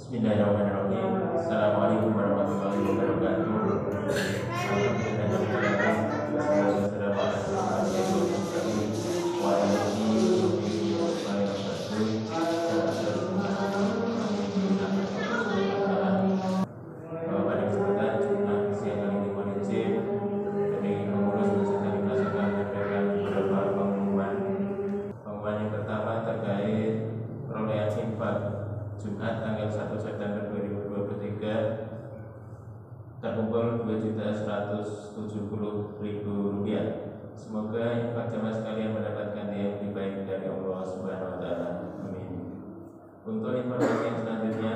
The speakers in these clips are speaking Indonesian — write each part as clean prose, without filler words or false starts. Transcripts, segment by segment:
Bismillahirrahmanirrahim. Assalamualaikum warahmatullahi wabarakatuh. Jumat tanggal 1 September 2023 terkumpul Rp2.170.000. Semoga infak jamaah sekalian mendapatkan yang lebih baik dari Allah Subhanahu wa taala. Amin. Untuk informasi yang selanjutnya,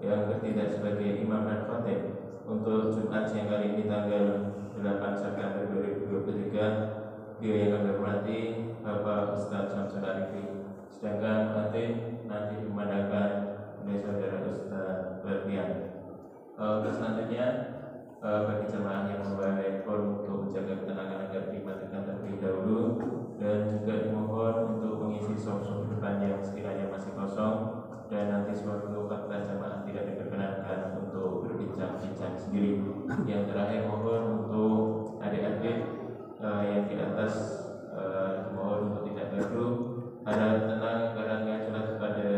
yang bertindak sebagai imam dan khatib untuk Jumat siang kali ini tanggal 8 September 2023, beliau yang kami hormati Bapak Ustadz Syamsul Arifi. Sedangkan khatib nanti memandangkan oleh saudara Ustaz Berlian. Selanjutnya bagi jemaah yang membawa handphone untuk menjaga ketenangan agar dimatikan terlebih dahulu, dan juga dimohon untuk mengisi soft depan yang sekiranya masih kosong, dan nanti sewaktu khotbah jemaah tidak diperkenankan untuk berbincang-bincang sendiri. Yang terakhir, mohon untuk adik-adik yang di atas mohon untuk tidak gaduh, harap tenang karena sholat pada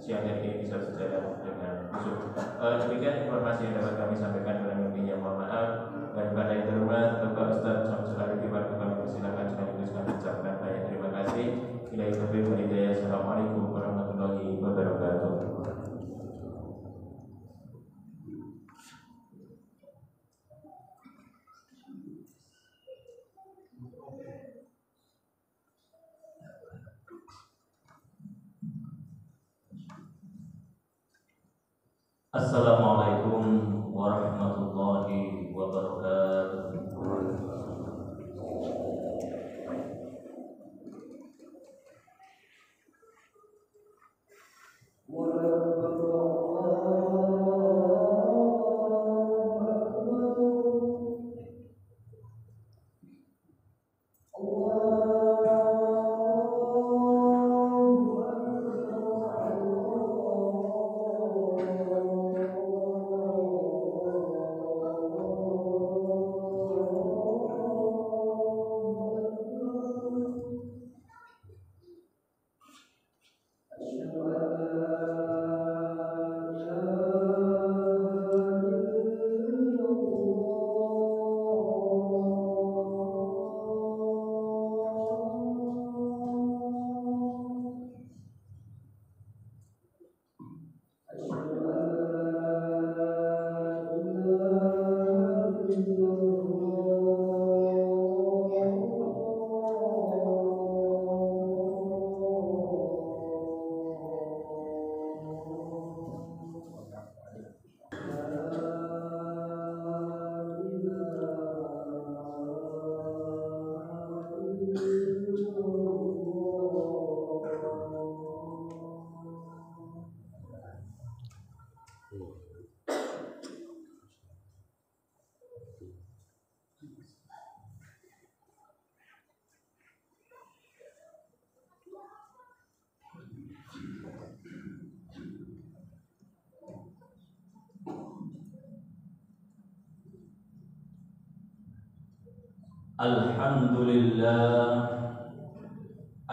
siang hari ini bisa berjalan dengan khusyuk. Demikian informasi yang dapat kami sampaikan, kurang lebihnya mohon maaf. Dan pada yang terhormat Bapak Ustadz Syamsul Arifi, kami persilakan sekaligus kami ucapkan banyak terima kasih. Billahi taufiq wal hidayah. Assalamualaikum warahmatullahi wabarakatuh. Assalamualaikum warahmatullahi wabarakatuh.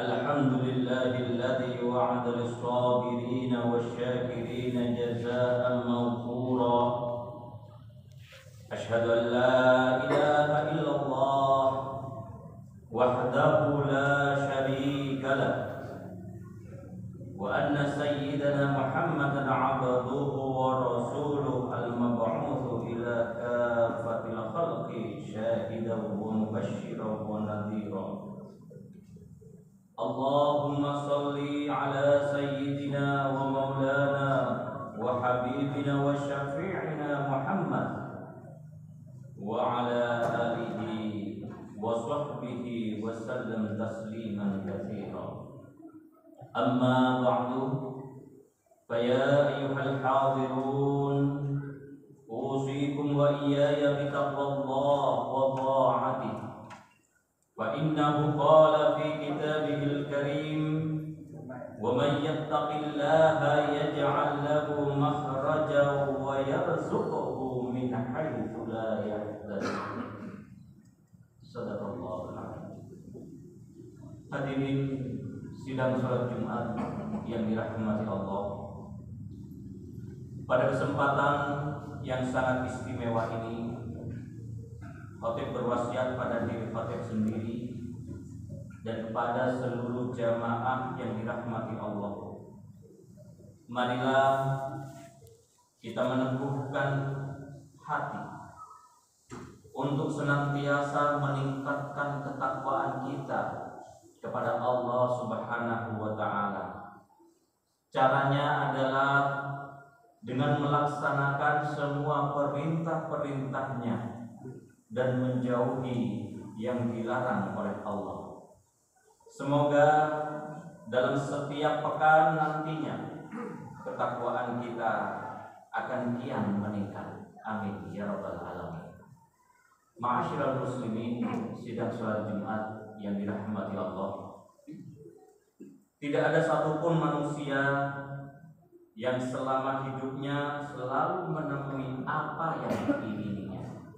Alhamdulillahilladzi wa'ada lis-sabirin wasyakirin jazaa'an mawfura. Asyhadu an la ilaha illallah wahdahu la syarika lah, wa anna sayyidana Muhammadan 'abduhu wa rasuluhu al-mab'utsu ila kafatil khalqi syahidan wa mubasysyiran wa nadhira. Allahumma salli ala sayyidina wa maulana wa habibina wa syafi'ina Muhammad wa ala alihi wa sahbihi wa sallam tasliman katsira. Amma ba'du, fa ya ayyuhal hadirun, usikum wa iyaya bi taqwallahi wa ta'atihi. Fa innahu qala fi kitabihil karim ومن يتق الله يجعل له مخرجا ويرزقه من حيث لا يحتسب. Sadaqallahul azim. Hadirin sidang salat Jumat yang dirahmati Allah. Pada kesempatan yang sangat istimewa ini, khatib berwasiat pada diri khatib sendiri dan kepada seluruh jamaah yang dirahmati Allah. Marilah kita meneguhkan hati untuk senantiasa meningkatkan ketakwaan kita kepada Allah Subhanahu wa ta'ala. Caranya adalah dengan melaksanakan semua perintah-perintahnya dan menjauhi yang dilarang oleh Allah. Semoga dalam setiap pekan nantinya ketakwaan kita akan kian meningkat. Amin ya rabbal alamin. Ma'asyiral muslimin, sidang salat Jumat yang dirahmati Allah. Tidak ada satupun manusia yang selama hidupnya selalu menemui apa yang diinginkan.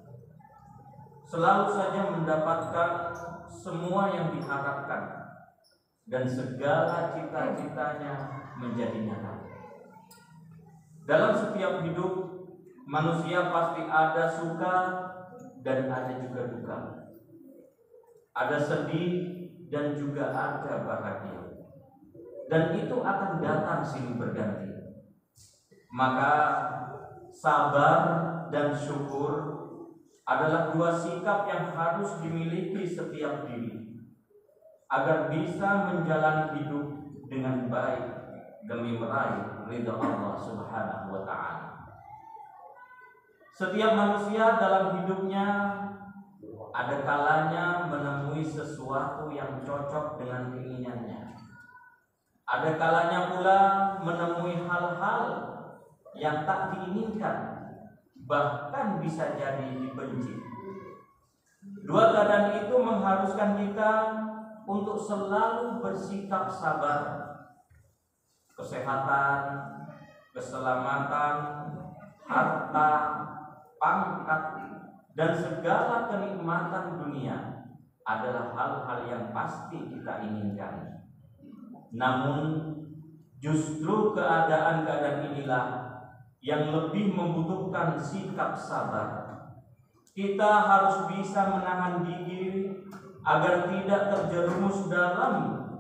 Selalu saja mendapatkan semua yang diharapkan dan segala cita-citanya menjadi nyata. Dalam setiap hidup manusia pasti ada suka dan ada juga duka. Ada sedih dan juga ada bahagia. Dan itu akan datang silih berganti. Maka sabar dan syukur adalah dua sikap yang harus dimiliki setiap diri agar bisa menjalani hidup dengan baik demi meraih ridha Allah Subhanahu wa ta'ala. Setiap manusia dalam hidupnya ada kalanya menemui sesuatu yang cocok dengan keinginannya. Ada kalanya pula menemui hal-hal yang tak diinginkan, bahkan bisa jadi dibenci. Dua keadaan itu mengharuskan kita untuk selalu bersikap sabar. Kesehatan, keselamatan, harta, pangkat, dan segala kenikmatan dunia adalah hal-hal yang pasti kita inginkan. Namun justru keadaan-keadaan inilah yang lebih membutuhkan sikap sabar. Kita harus bisa menahan diri agar tidak terjerumus dalam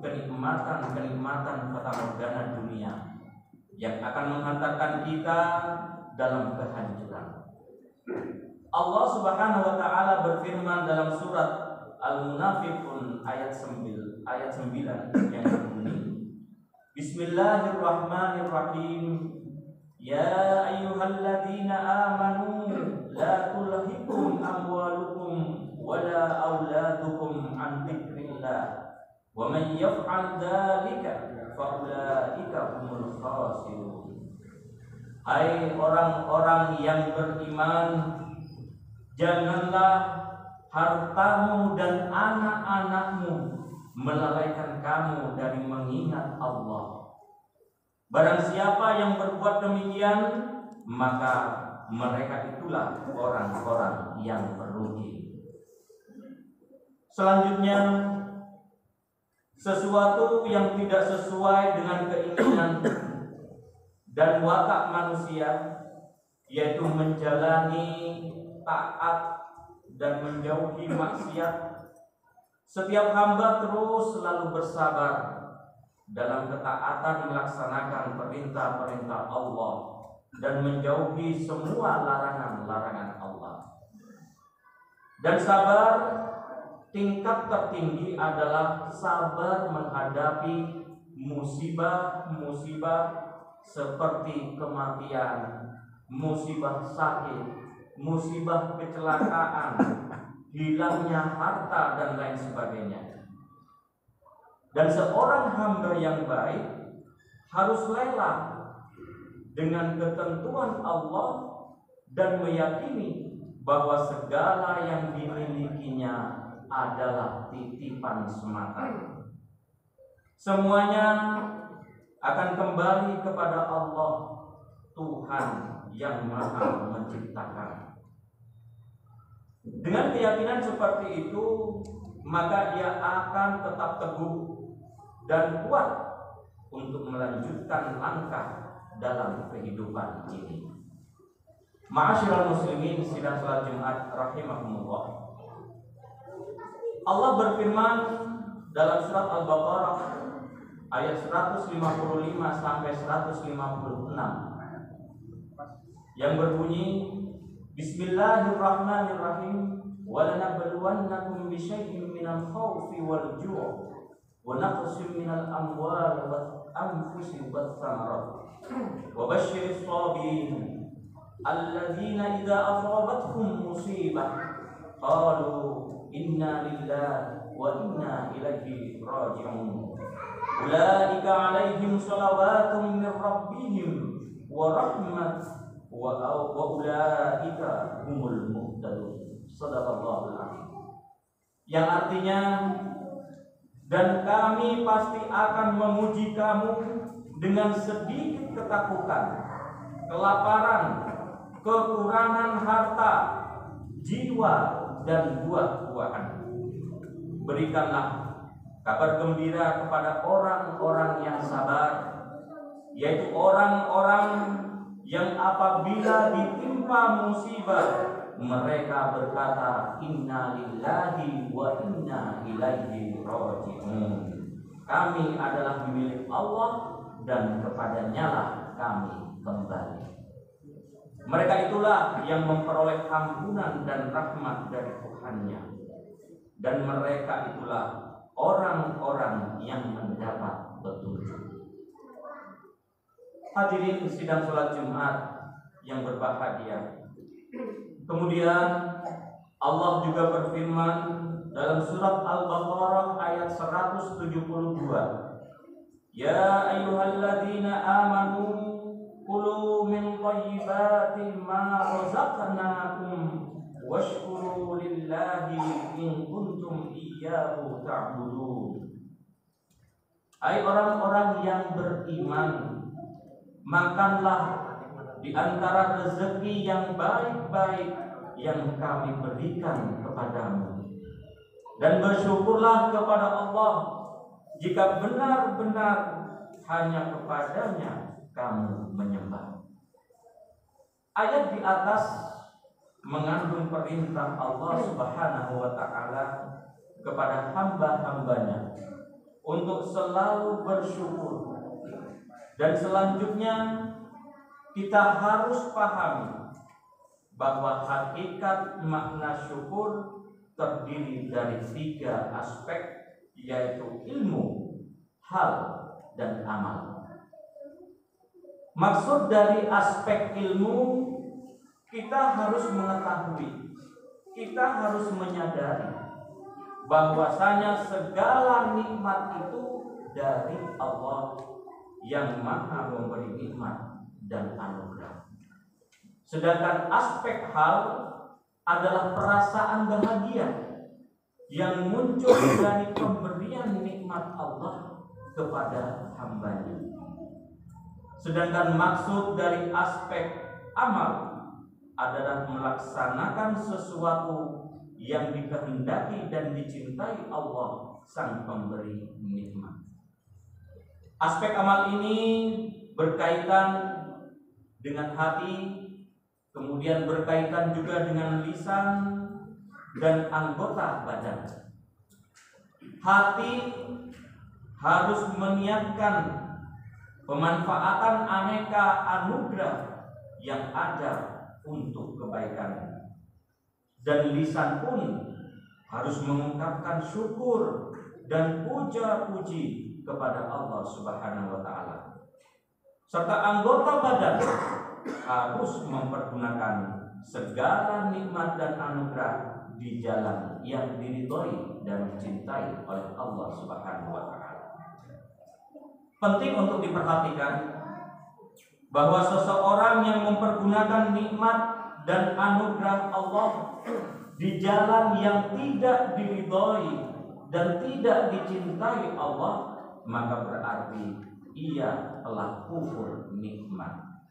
kenikmatan-kenikmatan fatamorgana dunia yang akan menghantarkan kita dalam kehancuran. Allah Subhanahu wa ta'ala berfirman dalam surat Al-Munafiqun ayat 9 yang berbunyi, Bismillahirrahmanirrahim. Ya ayyuhalladzina amanu la tulhikum amwalukum wala auladukum an dzikrillah wa man yaf'al dzalika fa ulaika humul khasirun. Hai orang-orang yang beriman, janganlah hartamu dan anak-anakmu melalaikan kamu dari mengingat Allah. Barang siapa yang berbuat demikian, maka mereka itulah orang-orang yang merugi. Selanjutnya, sesuatu yang tidak sesuai dengan keinginan dan watak manusia, yaitu menjalani taat dan menjauhi maksiat. Setiap hamba terus selalu bersabar dalam ketaatan melaksanakan perintah-perintah Allah dan menjauhi semua larangan-larangan Allah. Dan sabar tingkat tertinggi adalah sabar menghadapi musibah-musibah seperti kematian, musibah sakit, musibah kecelakaan, hilangnya harta dan lain sebagainya. Dan seorang hamba yang baik harus rela dengan ketentuan Allah dan meyakini bahwa segala yang dimilikinya adalah titipan semata. Semuanya akan kembali kepada Allah, Tuhan yang Maha Menciptakan. Dengan keyakinan seperti itu, maka ia akan tetap teguh dan kuat untuk melanjutkan langkah dalam kehidupan ini. Ma'asyiral muslimin sidang salat Jumat rahimahumullah. Allah berfirman dalam surat Al-Baqarah ayat 155 sampai 156 yang berbunyi, Bismillahirrahmanirrahim, walanabluwannakum bisyai'in minal khawfi wal ju' wa naqsin minal amwali wal anfusi wath thamarat wa basyyiris sabirin alladzina idza asabatkum musibah qalu inna lillahi wa inna ilaihi raji'un ulaika 'alaihim shalawatun min rabbihim wa rahmat wa ulaika humul muhtadun. Shadaqallahul azim. Yang artinya, dan kami pasti akan memuji kamu dengan sedikit ketakutan, kelaparan, kekurangan harta, jiwa, dan buah-buahan. Berikanlah kabar gembira kepada orang-orang yang sabar, yaitu orang-orang yang apabila ditimpa musibah mereka berkata inna lillahi wa inna ilaihi raji'un. Kami adalah milik Allah dan kepadanya lah kami kembali. Mereka itulah yang memperoleh ampunan dan rahmat dari Tuhannya, dan mereka itulah orang-orang yang mendapat petunjuk. Hadirin sidang salat Jumat yang berbahagia. Kemudian Allah juga berfirman dalam surat Al-Baqarah ayat 172, Ya ayyuhalladzina amanu kulu min thayyibati ma razaqnakum washkuru lillahi in kuntum iyyahu ta'budun. Hai orang-orang yang beriman, makanlah di antara rezeki yang baik-baik yang kami berikan kepadamu, dan bersyukurlah kepada Allah jika benar-benar hanya kepadanya kamu menyembah. Ayat di atas mengandung perintah Allah Subhanahu wa ta'ala kepada hamba-hambanya untuk selalu bersyukur. Dan selanjutnya kita harus pahami bahwa hakikat makna syukur terdiri dari 3 aspek, yaitu ilmu, hal, dan amal. Maksud dari aspek ilmu, kita harus mengetahui, kita harus menyadari bahwasanya segala nikmat itu dari Allah yang Maha memberi nikmat dan anugerah. Sedangkan aspek hal adalah perasaan bahagia yang muncul dari pemberian nikmat Allah kepada hambanya. Sedangkan maksud dari aspek amal adalah melaksanakan sesuatu yang dikehendaki dan dicintai Allah sang pemberi nikmat. Aspek amal ini berkaitan dengan hati, kemudian berkaitan juga dengan lisan dan anggota badan. Hati harus meniatkan pemanfaatan aneka anugerah yang ada untuk kebaikan, dan lisan pun harus mengungkapkan syukur dan puja-puji kepada Allah Subhanahu wa ta'ala. Serta anggota badan harus mempergunakan segala nikmat dan anugerah di jalan yang diridhoi dan dicintai oleh Allah Subhanahu wa ta'ala. Penting untuk diperhatikan bahwa seseorang yang mempergunakan nikmat dan anugerah Allah di jalan yang tidak diridhoi dan tidak dicintai Allah, maka berarti ia telah kufur nikmat.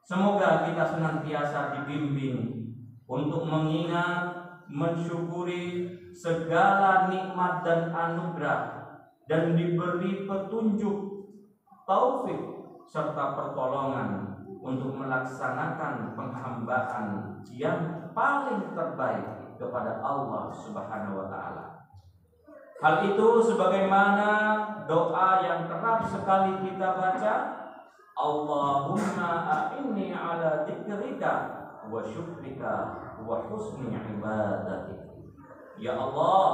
Semoga kita senantiasa dibimbing untuk mengingat, mensyukuri segala nikmat dan anugerah, dan diberi petunjuk, taufik, serta pertolongan untuk melaksanakan penghambaan yang paling terbaik kepada Allah Subhanahu wa Ta'ala. Hal itu sebagaimana doa yang kerap sekali kita baca, Allahumma a'inni ala dzikrika wa syukrika wa husni ibadatik. Ya Allah,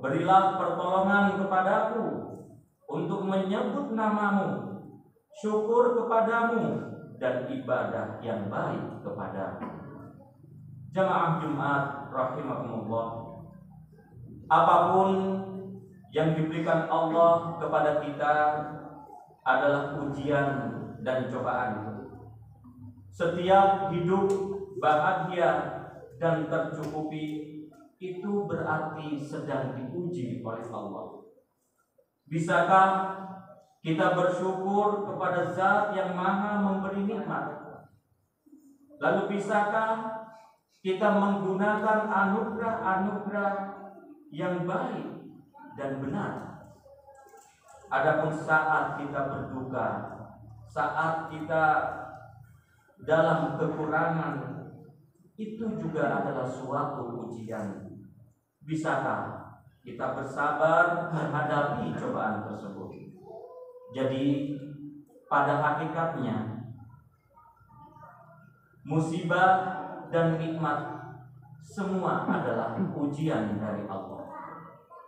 berilah pertolongan kepadaku untuk menyebut namamu, syukur kepadamu, dan ibadah yang baik kepadamu. Jamaah Jumat rahimakumullah, apapun yang diberikan Allah kepada kita adalah ujian dan cobaan. Setiap hidup bahagia dan tercukupi itu berarti sedang diuji oleh Allah. Bisakah kita bersyukur kepada Zat yang Maha memberi nikmat? Lalu bisakah kita menggunakan anugerah-anugerah yang baik dan benar? Adapun saat kita berduka, saat kita dalam kekurangan, itu juga adalah suatu ujian. Bisakah kita bersabar menghadapi cobaan tersebut? Jadi pada hakikatnya musibah dan nikmat semua adalah ujian dari Allah.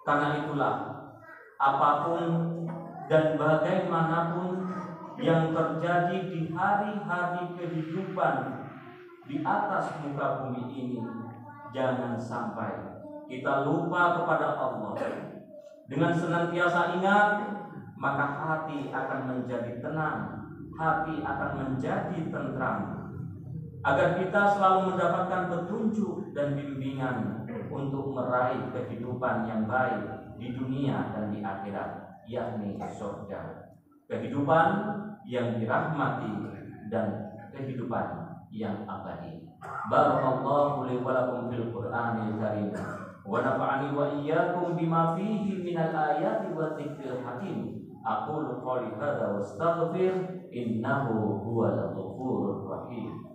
Karena itulah apapun dan bagaimanapun yang terjadi di hari-hari kehidupan di atas muka bumi ini, jangan sampai kita lupa kepada Allah. Dengan senantiasa ingat, maka hati akan menjadi tenang, hati akan menjadi tentram, agar kita selalu mendapatkan petunjuk dan bimbingan untuk meraih kehidupan yang baik di dunia dan di akhirat, yakni surga. Kehidupan yang dirahmati dan kehidupan yang abadi. Barakallahu li wa lakum fil Qur'anil Karim wa nafa'ani wa iyyakum bima fihi minal ayati wa dzikril hakim. Aqulu qouli hadza wa astaghfir innahu huwal ghafurur rahim.